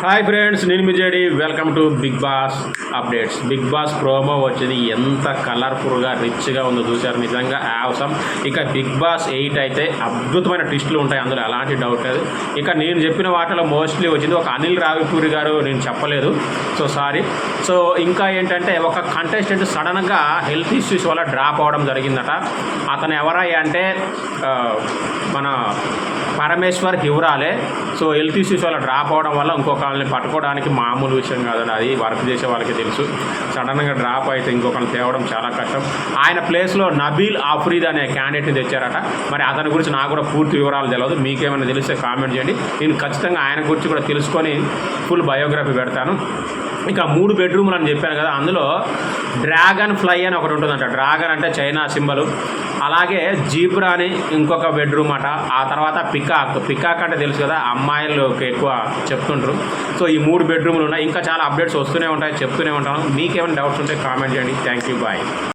Hi friends, నేను మిజేడి. Welcome to big boss updates. Big boss promo వచ్చింది. ఎంత కలర్ఫుల్గా రిచ్గా ఉందో చూశారు. నిజంగా యావసం. ఇక బిగ్ బాస్ 8 అయితే అద్భుతమైన ట్విస్టులు ఉంటాయి, అందులో ఎలాంటి డౌట్ లేదు. ఇక నేను చెప్పిన వాటిలో మోస్ట్లీ వచ్చింది ఒక అనిల్ రావిపూరి గారు, నేను చెప్పలేదు, సో సారీ. సో ఇంకా ఏంటంటే ఒక కంటెస్టెంట్ సడన్గా హెల్త్ ఇష్యూస్ వల్ల డ్రాప్ అవ్వడం జరిగిందట. అతను ఎవరయ్యా అంటే మన పరమేశ్వర్ హివరాలే. సో హెల్త్ ఇష్యూస్ వల్ల డ్రాప్ అవడం వల్ల ఇంకొకరిని పట్టుకోవడానికి మామూలు విషయం కాదండి, అది వర్క్ చేసే వాళ్ళకి తెలుసు. సడన్గా డ్రాప్ అయితే ఇంకొకరిని తేవడం చాలా కష్టం. ఆయన ప్లేస్లో నబీల్ ఆఫ్రీద్ అనే క్యాండిడేట్ని తెచ్చారట. మరి అతని గురించి నాకు కూడా పూర్తి వివరాలు తెలియదు, మీకేమైనా తెలిస్తే కామెంట్ చేయండి. నేను ఖచ్చితంగా ఆయన గురించి కూడా తెలుసుకొని ఫుల్ బయోగ్రఫీ పెడతాను. ఇక 3 బెడ్రూమ్లు అని చెప్పాను కదా, అందులో డ్రాగన్ ఫ్లై అని ఒకటి ఉంటుందంట. డ్రాగన్ అంటే చైనా సింబలు. అలాగే జీబ్రా అని ఇంకొక బెడ్రూమ్ అట. ఆ తర్వాత పికాక్ అంటే తెలుసు కదా, అమ్మాయిలకు ఎక్కువ చెప్తుంటారు. సో ఈ 3 బెడ్రూమ్లు ఉన్నాయి. ఇంకా చాలా అప్డేట్స్ వస్తూనే ఉంటాయి, చెప్తూనే ఉంటాను. మీకేమైనా డౌట్స్ ఉంటే కామెంట్ చేయండి. Thank you, bye.